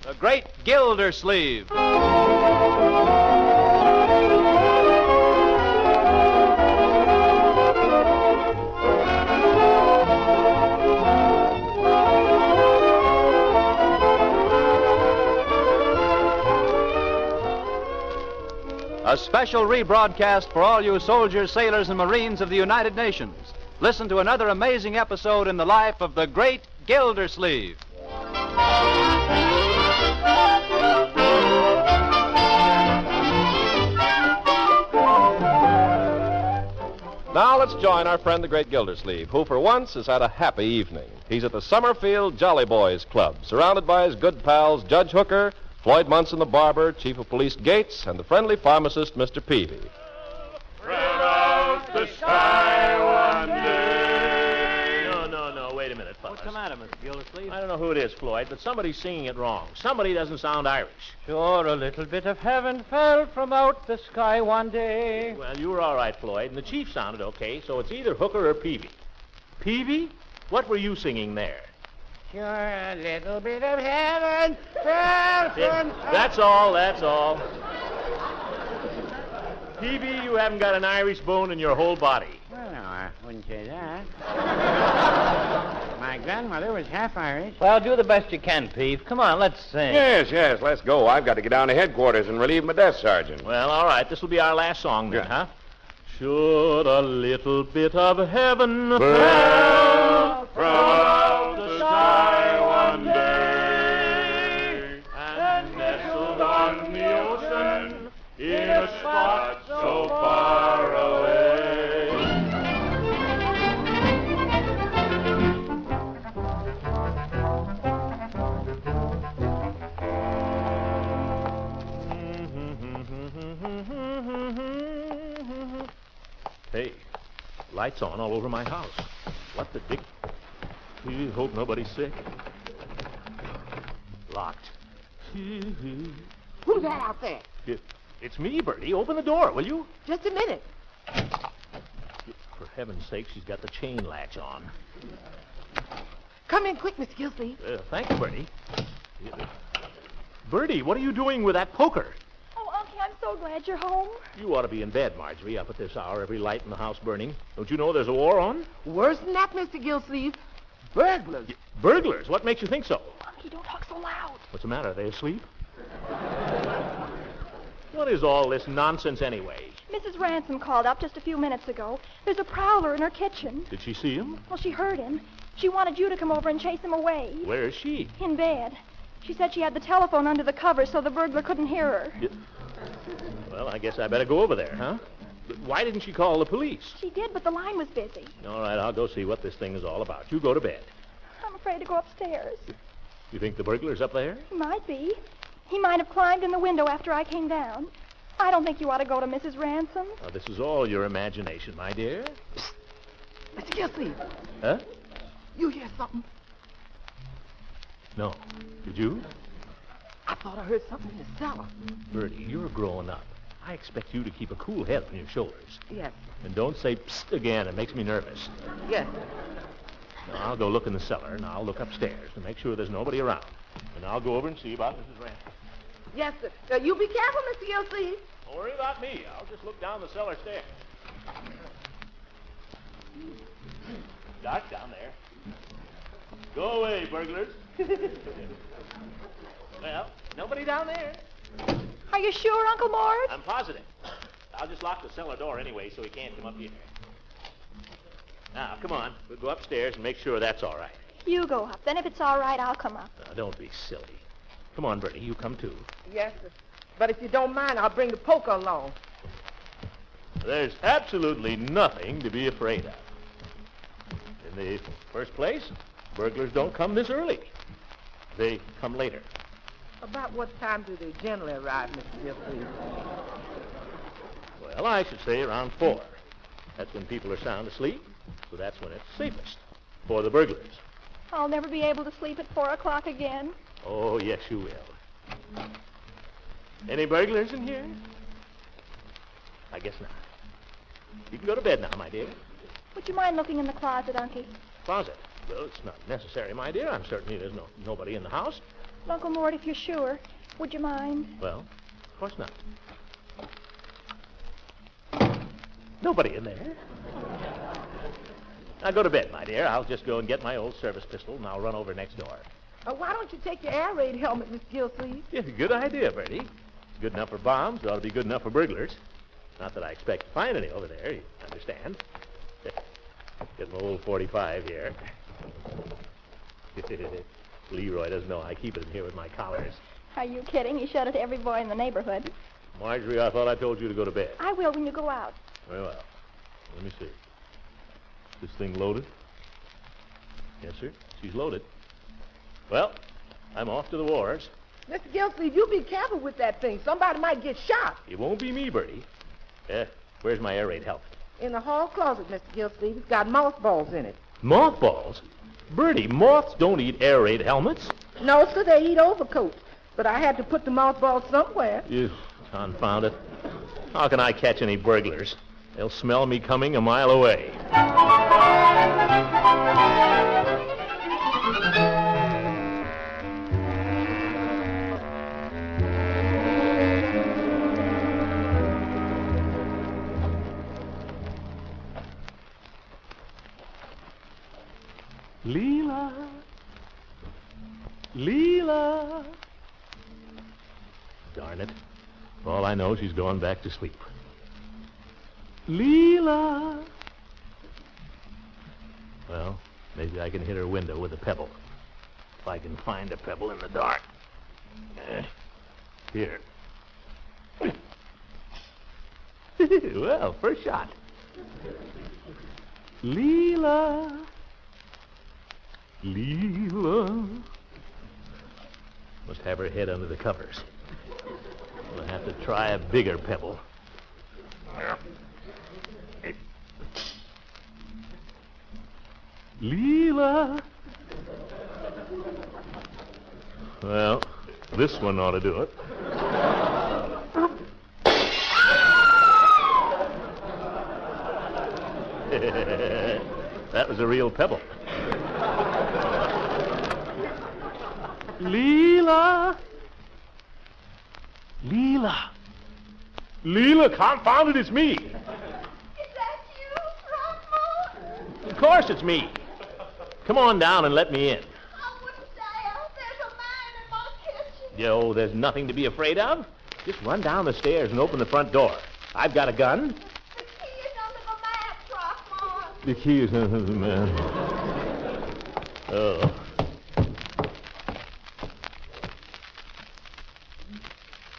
The Great Gildersleeve. A special rebroadcast for all you soldiers, sailors, and Marines of the United Nations. Listen to another amazing episode in the life of the Great Gildersleeve. Now let's join our friend the Great Gildersleeve, who for once has had a happy evening. He's at the Summerfield Jolly Boys Club, surrounded by his good pals Judge Hooker, Floyd Munson the barber, Chief of Police Gates, and the friendly pharmacist, Mr. Peavy. Spread out the sky one day. No, wait a minute, fellas. What's the matter, Mr. Gildersleeve? I don't know who it is, Floyd, but somebody's singing it wrong. Somebody doesn't sound Irish. Sure, a little bit of heaven fell from out the sky one day. Well, you were all right, Floyd, and the chief sounded okay, so it's either Hooker or Peavy. Peavy? What were you singing there? Sure, a little bit of heaven fell from... That's all. Peavy, you haven't got an Irish bone in your whole body. Well, no, I wouldn't say that. My grandmother was half Irish. Well, do the best you can, Peeve. Come on, let's sing. Yes, let's go. I've got to get down to headquarters and relieve my desk sergeant. Well, all right, this will be our last song then, huh? Should a little bit of heaven fall from out the sky one day and nestled on the ocean in a spot so far away. Hey, lights on all over my house. What the dick? Hope nobody's sick. Locked. Who's that out there? It's me, Bertie. Open the door, will you? Just a minute. For heaven's sake, she's got the chain latch on. Come in quick, Mr. Gildersleeve. Thank you, Bertie. Bertie, what are you doing with that poker? Oh, Unky, I'm so glad you're home. You ought to be in bed, Marjorie, up at this hour, every light in the house burning. Don't you know there's a war on? Worse than that, Mr. Gildersleeve. Burglars. Burglars? What makes you think so? Unky, don't talk so loud. What's the matter? Are they asleep? What is all this nonsense anyway? Mrs. Ransom called up just a few minutes ago. There's a prowler in her kitchen. Did she see him? Well, she heard him. She wanted you to come over and chase him away. Where is she? In bed. She said she had the telephone under the covers so the burglar couldn't hear her. Well, I guess I better go over there, huh? But why didn't she call the police? She did, but the line was busy. All right, I'll go see what this thing is all about. You go to bed. I'm afraid to go upstairs. You think the burglar's up there? He might be. He might have climbed in the window after I came down. I don't think you ought to go to Mrs. Ransom. Now, this is all your imagination, my dear. Psst. Mr. Gildersleeve. Huh? You hear something? No. Did you? I thought I heard something in the cellar. Bertie, you're growing up. I expect you to keep a cool head on your shoulders. Yes. And don't say psst again. It makes me nervous. Yes. Now, I'll go look in the cellar, and I'll look upstairs to make sure there's nobody around. And I'll go over and see about Mrs. Ransom. Yes, sir. You be careful, Mr. Gildersleeve. Don't worry about me. I'll just look down the cellar stairs. Dark down there. Go away, burglars. Well, nobody down there. Are you sure, Uncle Mort? I'm positive. I'll just lock the cellar door anyway so he can't come up here. Now, come on. We'll go upstairs and make sure that's all right. You go up. Then if it's all right, I'll come up. Now, don't be silly. Come on, Bertie. You come too. Yes, sir. But if you don't mind, I'll bring the poker along. There's absolutely nothing to be afraid of. In the first place, burglars don't come this early. They come later. About what time do they generally arrive, Mr. Gildersleeve? Well, I should say around 4. That's when people are sound asleep, so that's when it's safest for the burglars. I'll never be able to sleep at 4 o'clock again. Oh, yes, you will. Any burglars in here? I guess not. You can go to bed now, my dear. Would you mind looking in the closet, Unky? Closet? Well, it's not necessary, my dear. I'm certain there's nobody in the house. Uncle Mort, if you're sure, would you mind? Well, of course not. Nobody in there. Now go to bed, my dear. I'll just go and get my old service pistol, and I'll run over next door. Why don't you take your air raid helmet, Miss Gilsleeve? Yeah, good idea, Bertie. Good enough for bombs. Ought to be good enough for burglars. Not that I expect to find any over there, you understand. Get my old 45 here. Leroy doesn't know I keep it in here with my collars. Are you kidding? You showed it to every boy in the neighborhood. Marjorie, I thought I told you to go to bed. I will when you go out. Very well. Let me see. This thing loaded? Yes, sir. She's loaded. Well, I'm off to the wars. Mr. Gilsleeve, you be careful with that thing. Somebody might get shot. It won't be me, Bertie. Where's my air raid helmet? In the hall closet, Mr. Gilsleeve. It's got mothballs in it. Mothballs? Bertie, moths don't eat air raid helmets. No, sir, they eat overcoats. But I had to put the mothballs somewhere. You confound it. How can I catch any burglars? They'll smell me coming a mile away. Leila. Leila. Darn it. For all I know, she's going back to sleep. Leila. Well, maybe I can hit her window with a pebble. If I can find a pebble in the dark. Here. Well, first shot. Leila. Leila. Must have her head under the covers. I'll have to try a bigger pebble. Leila. Well, this one ought to do it. That was a real pebble. Leila. Leila. Leila, confound it, it's me. Is that you, Throckmorton? Of course it's me. Come on down and let me in. I wouldn't stay out. There's a man in my kitchen. Yo, there's nothing to be afraid of. Just run down the stairs and open the front door. I've got a gun. The key is under the mat, Throckmorton. The key is under the mat. Oh.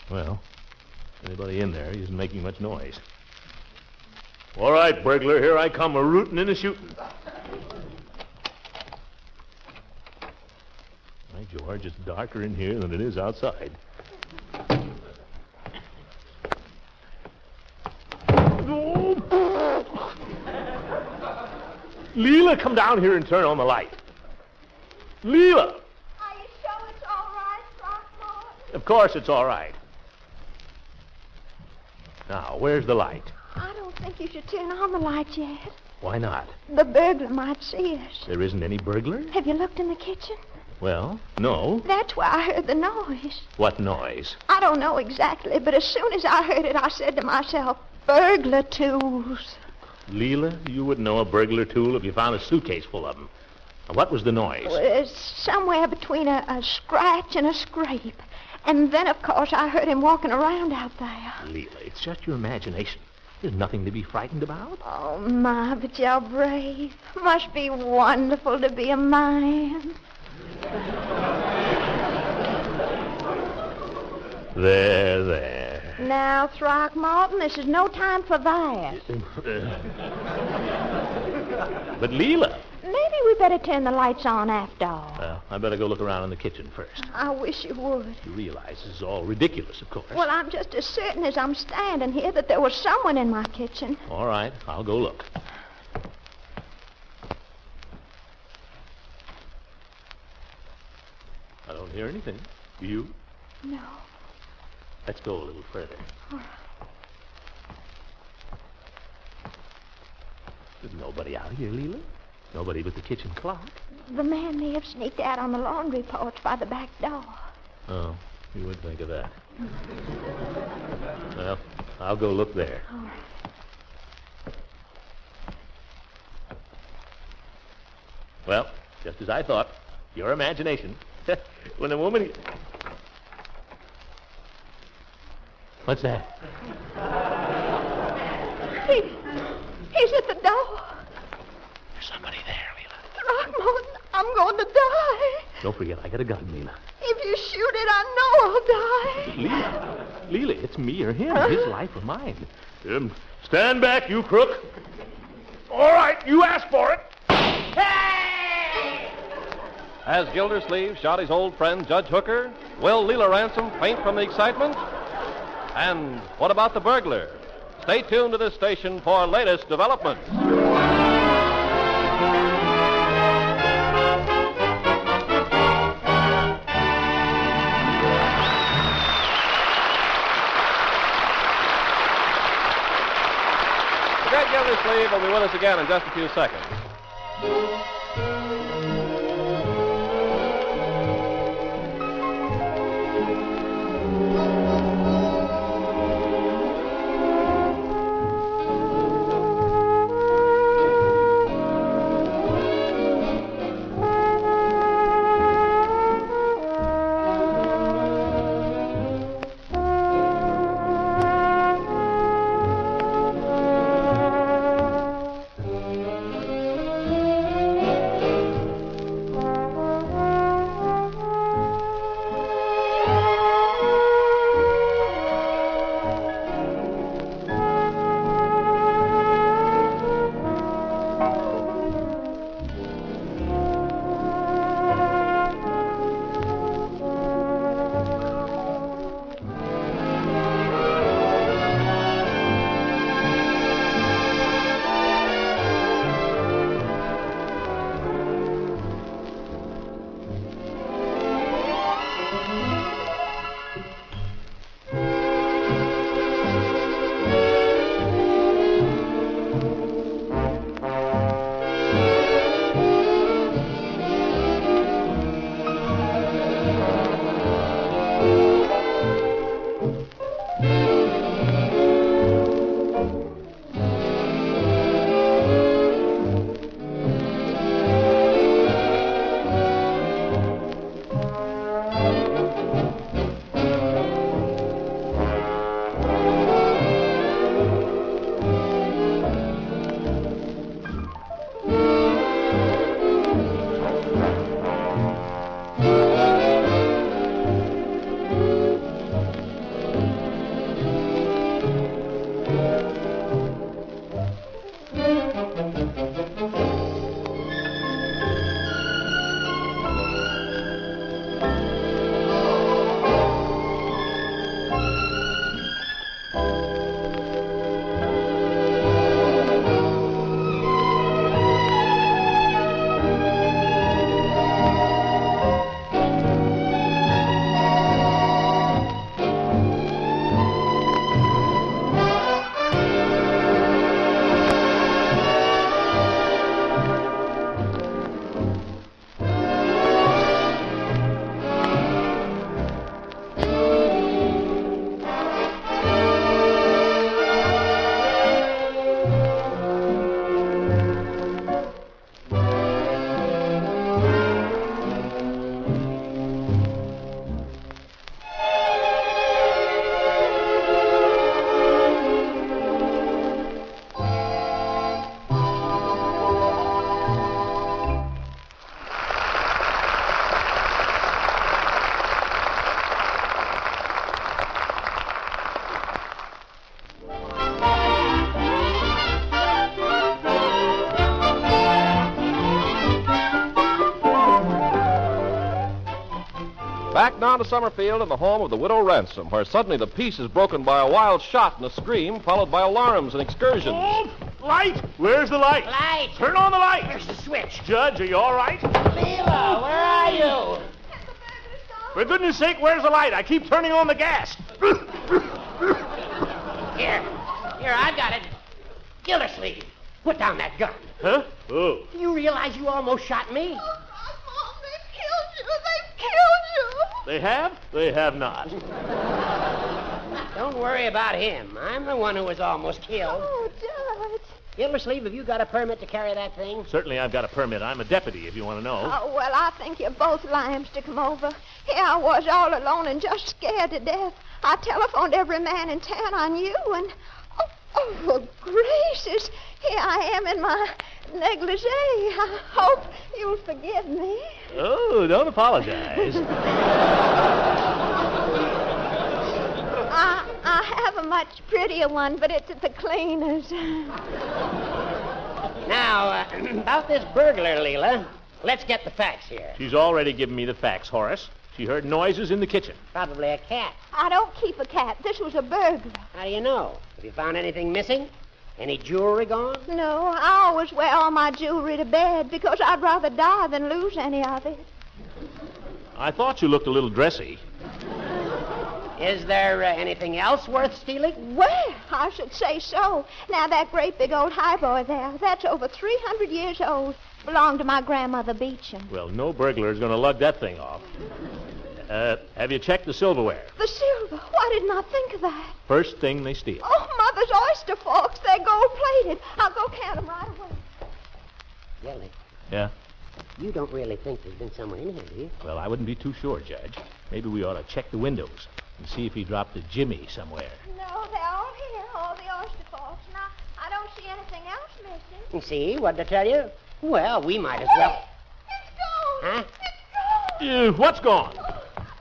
Well, anybody in there isn't making much noise. All right, burglar, here I come, a-rootin' and a-shootin'. By George, it's darker in here than it is outside. Leila, come down here and turn on the light. Leila! Are you sure it's all right, Throckmorton? Of course it's all right. Now, where's the light? I don't think you should turn on the light yet. Why not? The burglar might see us. There isn't any burglar? Have you looked in the kitchen? Well, no. That's where I heard the noise. What noise? I don't know exactly, but as soon as I heard it, I said to myself, burglar tools. Leila, you wouldn't know a burglar tool if you found a suitcase full of them. Now, what was the noise? Well, it's somewhere between a scratch and a scrape. And then, of course, I heard him walking around out there. Leila, it's just your imagination. There's nothing to be frightened about. Oh, my, but you're brave. Must be wonderful to be a man. There. Now, Throckmorton, this is no time for that. But Leila. Maybe we better turn the lights on after all. Well, I better go look around in the kitchen first. I wish you would. You realize this is all ridiculous, of course. Well, I'm just as certain as I'm standing here that there was someone in my kitchen. All right, I'll go look. I don't hear anything. You? No. Let's go a little further. All right. There's nobody out here, Leila. Nobody but the kitchen clock. The man may have sneaked out on the laundry porch by the back door. Oh, you would think of that. Well, I'll go look there. All right. Well, just as I thought. Your imagination. When a woman... What's that? He's at the door. There's somebody there, Leila. Throckmorton, I'm going to die. Don't forget, I got a gun, Leila. If you shoot it, I know I'll die. Leila, it's me or him. His life or mine. Stand back, you crook. All right, you asked for it. As Gildersleeve shot his old friend Judge Hooker, will Leila Ransom faint from the excitement? And what about the burglar? Stay tuned to this station for latest developments. The great Gildersleeve will be with us again in just a few seconds. Back now to Summerfield and the home of the widow Ransom, where suddenly the peace is broken by a wild shot and a scream, followed by alarms and excursions. Oh, light! Where's the light? Light! Turn on the light! Where's the switch? Judge, are you all right? Leila, where are you? For goodness sake, where's the light? I keep turning on the gas. Here, I've got it. Gildersleeve, put down that gun. Huh? Oh. Do you realize you almost shot me? Mom, they've killed you. They've killed you. They have? They have not. Don't worry about him. I'm the one who was almost killed. Oh, Judge. Gildersleeve, have you got a permit to carry that thing? Certainly I've got a permit. I'm a deputy, if you want to know. Oh, well, I think you're both lambs to come over. Here I was all alone and just scared to death. I telephoned every man in town I knew, and... Oh, gracious. Here I am in my negligee. I hope you'll forgive me. Oh, don't apologize. I have a much prettier one, but it's at the cleaners. Now, about this burglar, Leila, let's get the facts here. She's already given me the facts, Horace. She heard noises in the kitchen. Probably a cat. I don't keep a cat. This was a burglar. How do you know? Have you found anything missing? Any jewelry gone? No, I always wear all my jewelry to bed because I'd rather die than lose any of it. I thought you looked a little dressy. Is there anything else worth stealing? Well, I should say so. Now, that great big old highboy there, that's over 300 years old. Belonged to my grandmother Beecham. Well, no burglar is going to lug that thing off. Have you checked the silverware? The silver? Why didn't I think of that? First thing they steal. Oh, Mother's oyster forks. They're gold-plated. I'll go count them right away. Gildy, Yeah? you don't really think there's been someone in here, do you? Well, I wouldn't be too sure, Judge. Maybe we ought to check the windows and see if he dropped a jimmy somewhere. No, they're all here, all the oyster forks. Now, I don't see anything else missing. See, what'd I tell you? Well, we might as well... It's gone. Huh? It's gone. What's gone?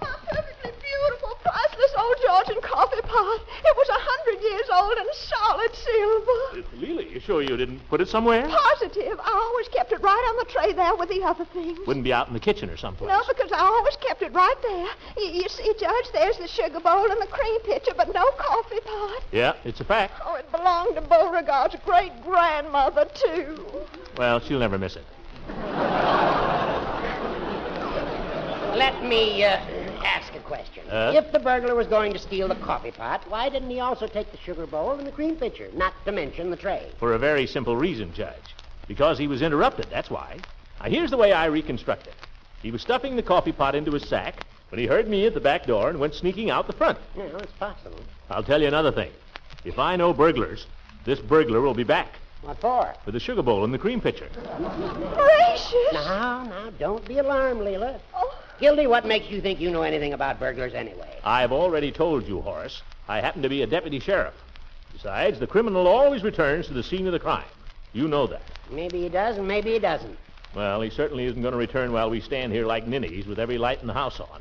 My perfectly beautiful, priceless old Georgian coffee pot. It was 100 years old and solid silver. Leila, you sure you didn't put it somewhere? Positive. I always kept it right on the tray there with the other things. Wouldn't be out in the kitchen or someplace. No, because I always kept it right there. You see, Judge, there's the sugar bowl and the cream pitcher, but no coffee pot. Yeah, it's a fact. Oh, it belonged to Beauregard's great-grandmother, too. Well, she'll never miss it. Let me ask a question. If the burglar was going to steal the coffee pot, why didn't he also take the sugar bowl and the cream pitcher, not to mention the tray? For a very simple reason, Judge. Because he was interrupted, that's why. Now, here's the way I reconstruct it. He was stuffing the coffee pot into his sack when he heard me at the back door and went sneaking out the front. Well, it's possible. I'll tell you another thing. If I know burglars, this burglar will be back. What for? For the sugar bowl and the cream pitcher. Gracious. Now, don't be alarmed, Leila. Oh. Gildy, what makes you think you know anything about burglars anyway? I've already told you, Horace. I happen to be a deputy sheriff. Besides, the criminal always returns to the scene of the crime. You know that. Maybe he does and maybe he doesn't. Well, he certainly isn't going to return while we stand here like ninnies with every light in the house on.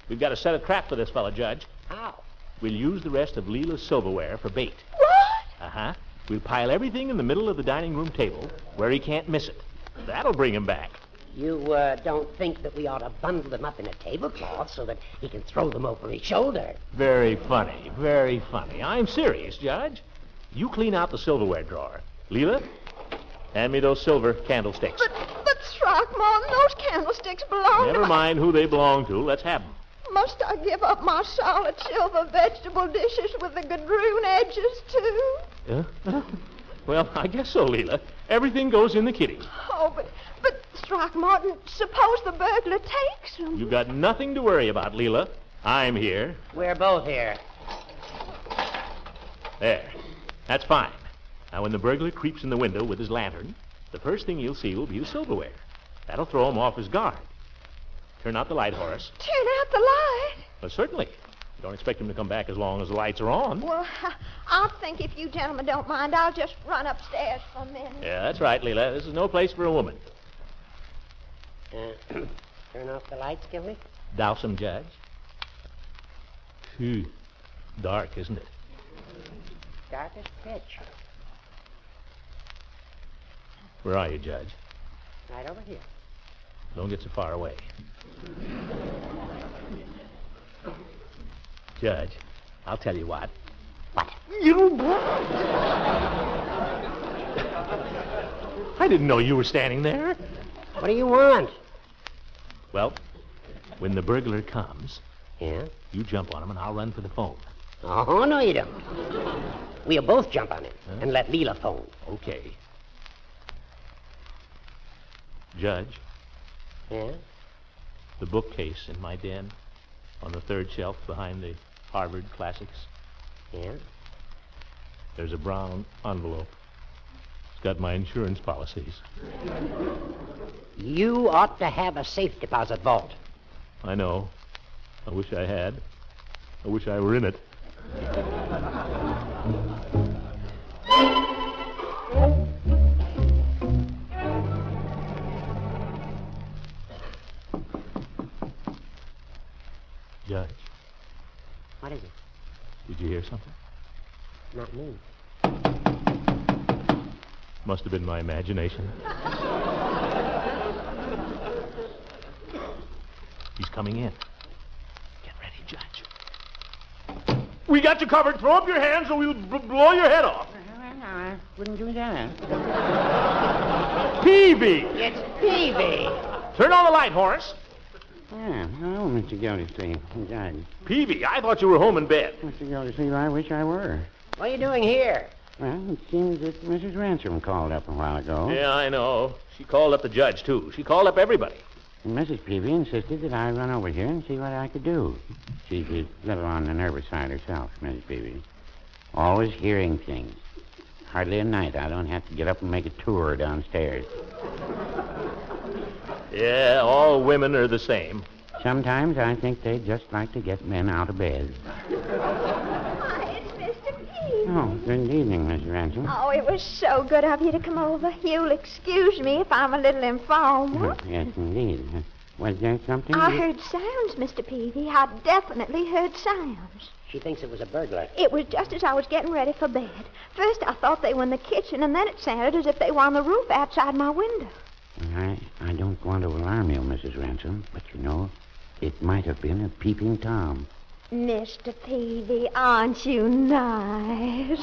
We've got to set a trap for this fella, Judge. How? We'll use the rest of Leila's silverware for bait. What? Uh-huh. We'll pile everything in the middle of the dining room table where he can't miss it. That'll bring him back. You don't think that we ought to bundle them up in a tablecloth so that he can throw them over his shoulder? Very funny, very funny. I'm serious, Judge. You clean out the silverware drawer. Leila, hand me those silver candlesticks. But Throckmorton, those candlesticks belong to Never my... mind who they belong to. Let's have them. Must I give up my solid silver vegetable dishes with the gadroon edges, too? Well, I guess so, Leila. Everything goes in the kitty. Oh, but Throckmorton, suppose the burglar takes them. You got nothing to worry about, Leila. I'm here. We're both here. There. That's fine. Now, when the burglar creeps in the window with his lantern, the first thing you'll see will be the silverware. That'll throw him off his guard. Turn out the light, Horace. Turn out the light? Well, certainly. You don't expect him to come back as long as the lights are on. Well, I think if you gentlemen don't mind, I'll just run upstairs for a minute. Yeah, that's right, Leila. This is no place for a woman. Turn off the lights, Gildy? Douse 'em, Judge. Phew. Dark, isn't it? Dark as pitch. Where are you, Judge? Right over here. Don't get so far away. Judge, I'll tell you what. What? I didn't know you were standing there. What do you want? Well, when the burglar comes, Yeah? you jump on him and I'll run for the phone. Oh, no, you don't. We'll both jump on him and let Leila phone. Okay. Judge, Yeah? the bookcase in my den, On the third shelf behind the Harvard classics. Yeah? There's a brown envelope. It's got my insurance policies. You ought to have a safe deposit vault. I know. I wish I had. I wish I were in it. Judge, What is it? did you hear something? Not me. Must have been my imagination. He's coming in. Get ready, Judge. We got you covered. Throw up your hands or we'll blow your head off. I wouldn't do that. Peavy! It's Peavy. Turn on the light, Horace. Yeah, hello, Mr. Gildersleeve. Judge. Peavy, I thought you were home in bed. Mr. Gildersleeve, I wish I were. What are you doing here? Well, it seems that Mrs. Ransom called up a while ago. Yeah, I know. She called up the judge, too. She called up everybody. And Mrs. Peavy insisted that I run over here and see what I could do. She's a little on the nervous side herself, Mrs. Peavy. Always hearing things. Hardly a night I don't have to get up and make a tour downstairs. Yeah, all women are the same. Sometimes I think they'd just like to get men out of bed. Why, it's Mr. Peavy. Oh, good evening, Miss Ransom. Oh, it was so good of you to come over. You'll excuse me if I'm a little informal. Yes, indeed. Was there something? I heard sounds, Mr. Peavy. I definitely heard sounds. She thinks it was a burglar. It was just as I was getting ready for bed. First, I thought they were in the kitchen, and then it sounded as if they were on the roof outside my window. I don't want to alarm you, Mrs. Ransom, but you know, it might have been a peeping Tom. Mr. Peavy, aren't you nice?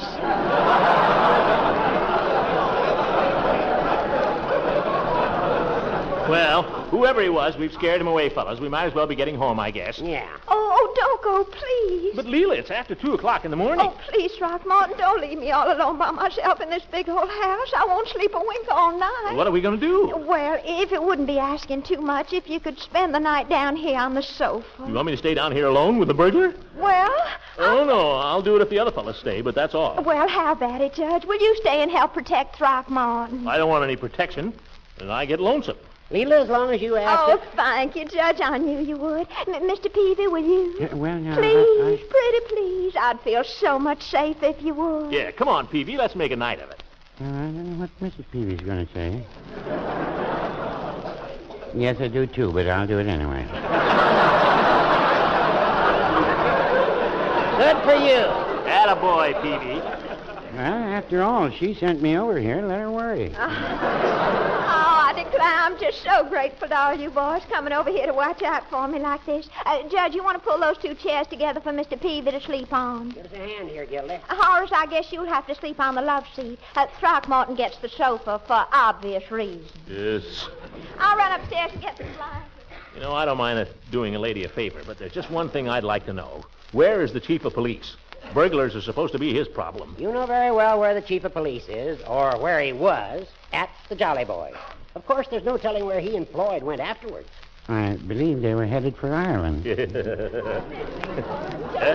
Well, whoever he was, we've scared him away, fellas. We might as well be getting home, I guess. Yeah. Oh, don't go, please. But, Leila, it's after 2 o'clock in the morning. Oh, please, Throckmorton, don't leave me all alone by myself in this big old house. I won't sleep a wink all night. What are we going to do? Well, if it wouldn't be asking too much, if you could spend the night down here on the sofa. You want me to stay down here alone with the burglar? Well, Oh, no, I'll do it if the other fellas stay, but that's all. well, how about it, Judge? Will you stay and help protect Throckmorton? I don't want any protection, and I get lonesome. Leila, as long as you ask Oh, it. thank you, Judge. I knew you would. Mr. Peavy, will you? Well, now, Please, pretty please. I'd feel so much safer if you would. Yeah, come on, Peavy, let's make a night of it. I don't know what Mrs. Peavy's going to say. Yes, I do, too, but I'll do it anyway. Good for you. Attaboy, Peavy. Well, after all, she sent me over here. Let her worry. Oh, I declare, I'm just so grateful to all you boys coming over here to watch out for me like this. Judge, you want to pull those 2 chairs together for Mr. Peavy to sleep on? Give us a hand here, Gildy. Horace, I guess you'll have to sleep on the love seat. Throckmorton gets the sofa for obvious reasons. Yes. I'll run upstairs and get the blankets. You know, I don't mind doing a lady a favor, but there's just one thing I'd like to know. Where is the chief of police? Burglars are supposed to be his problem. You know very well where the chief of police is, or where he was, at the Jolly Boys. Of course, there's no telling where he and Floyd went afterwards. I believe they were headed for Ireland. Just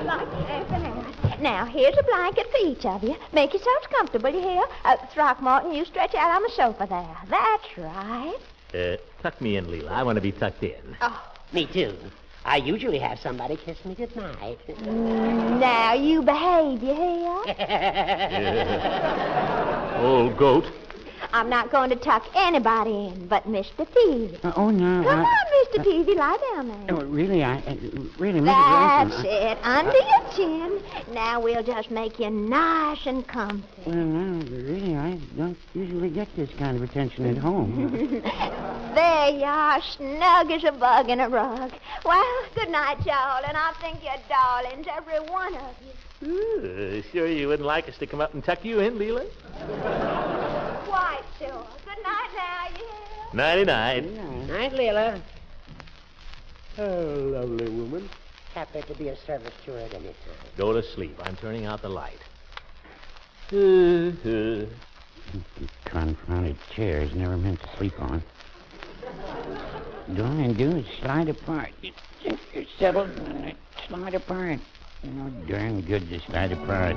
like anything else. Now, here's a blanket for each of you. Make yourselves comfortable, you hear? Throckmorton, you stretch out on the sofa there. That's right. Tuck me in, Leila. I want to be tucked in. Oh, Me too. I usually have somebody kiss me goodnight. now you behave, you hear? Old goat. I'm not going to tuck anybody in but Mr. Peavy. Oh, no. Come on, Mr. Peavy, lie down there. Really, Mrs. That's Ransom. it, under your chin. Now we'll just make you nice and comfy. Well, no, really, I don't usually get this kind of attention at home. There you are, snug as a bug in a rug. Well, good night, y'all, and I think you're darlings, every one of you. Sure you wouldn't like us to come up and tuck you in, Leila? Quite sure. Good night now, you hear? Nighty-night. Night, Leila. Oh, lovely woman. Happy to be of service to her at any time. Go to sleep. I'm turning out the light. Confounded chairs never meant to sleep on. all I do is slide apart. You think you're settled, and I slide apart. You know, darn good to slide apart.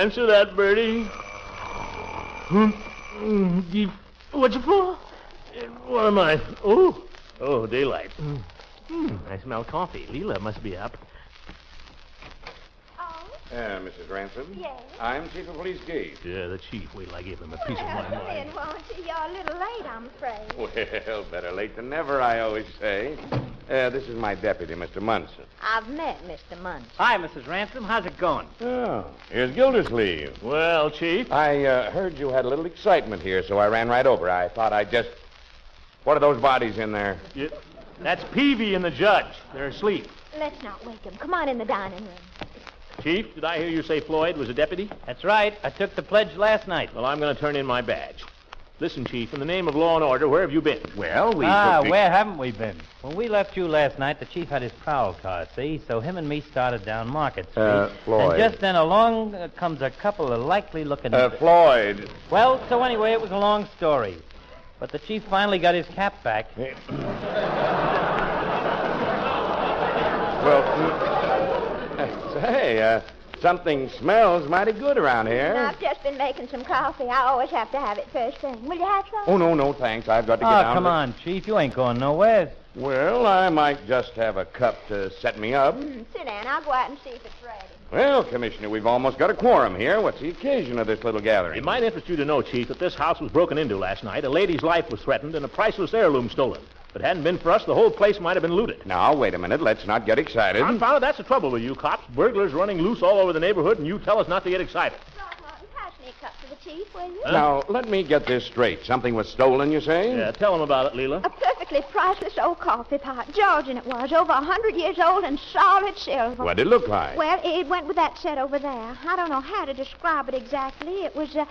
Answer that, Bertie. What's it for? What am I? Oh, daylight. I smell coffee. Leila must be up. Mrs. Ransom? Yes? I'm Chief of Police Gage. Yeah, the chief. Wait till I give him a piece of my Well, mind. then, won't you? You're a little late, I'm afraid. Well, better late than never, I always say. This is my deputy, Mr. Munson. I've met Mr. Munson. Hi, Mrs. Ransom. How's it going? Oh, here's Gildersleeve. Well, Chief. I heard you had a little excitement here, so I ran right over. I thought I'd just... What are those bodies in there? That's Peavy and the judge. They're asleep. Let's not wake him. Come on in the dining room. Chief, did I hear you say Floyd was a deputy? That's right. I took the pledge last night. Well, I'm going to turn in my badge. Listen, Chief, in the name of law and order, where have you been? Well, where haven't we been? When we left you last night, the chief had his prowl car, see? So him and me started down Market Street. Floyd. And just then along comes a couple of likely-looking... Floyd. Well, so anyway, it was a long story. But the chief finally got his cap back. Say, something smells mighty good around here. I've just been making some coffee. I always have to have it first thing. Will you have some? Oh, no, thanks. I've got to get Oh, down come to... on, Chief. You ain't going nowhere. Well, I might just have a cup to set me up. Sit down. I'll go out and see if it's ready. Well, Commissioner, we've almost got a quorum here. What's the occasion of this little gathering? It might interest you to know, Chief, that this house was broken into last night. A lady's life was threatened and a priceless heirloom stolen. If it hadn't been for us, the whole place might have been looted. Now, wait a minute. Let's not get excited. Confound it, that's the trouble with you cops. Burglars running loose all over the neighborhood, and you tell us not to get excited. Throckmorton, pass me a cup for the chief, will you? Now, let me get this straight. Something was stolen, you say? Yeah, tell them about it, Leila. A perfectly priceless old coffee pot. Georgian it was, over 100 years old and solid silver. What did it look like? Well, it went with that set over there. I don't know how to describe it exactly. It was, sort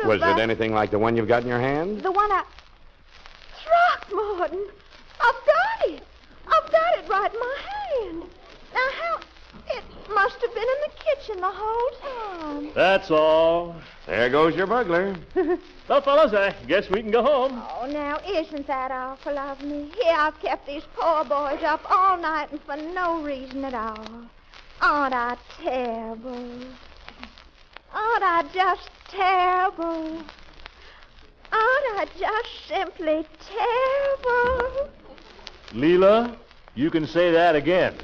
of... Was it anything like the one you've got in your hand? The one I... Throckmorton! I've got it! I've got it right in my hand. Now, how... It must have been in the kitchen the whole time. That's all. There goes your burglar. Well, fellas, I guess we can go home. Oh, now, isn't that awful of me? Here I've kept these poor boys up all night and for no reason at all. Aren't I terrible? Aren't I just terrible? Aren't I just simply terrible? Leila, you can say that again.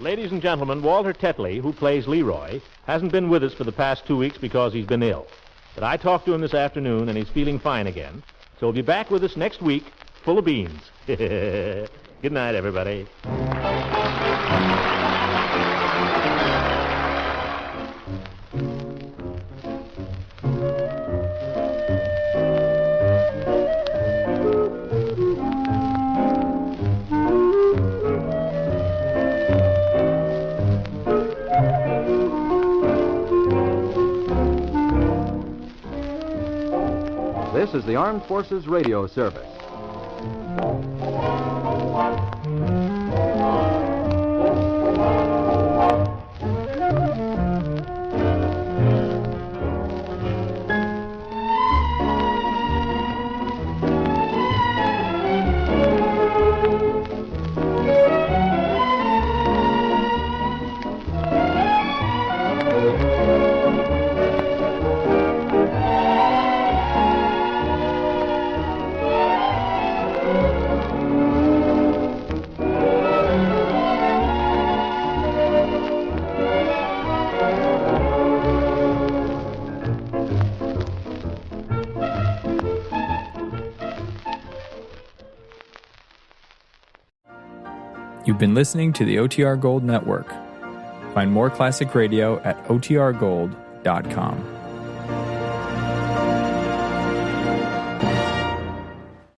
Ladies and gentlemen, Walter Tetley, who plays Leroy, hasn't been with us for the past 2 weeks because he's been ill. But I talked to him this afternoon, and he's feeling fine again. So he'll be back with us next week, full of beans. Good night, everybody. This is the Armed Forces Radio Service. You've been listening to the OTR Gold Network. Find more classic radio at otrgold.com.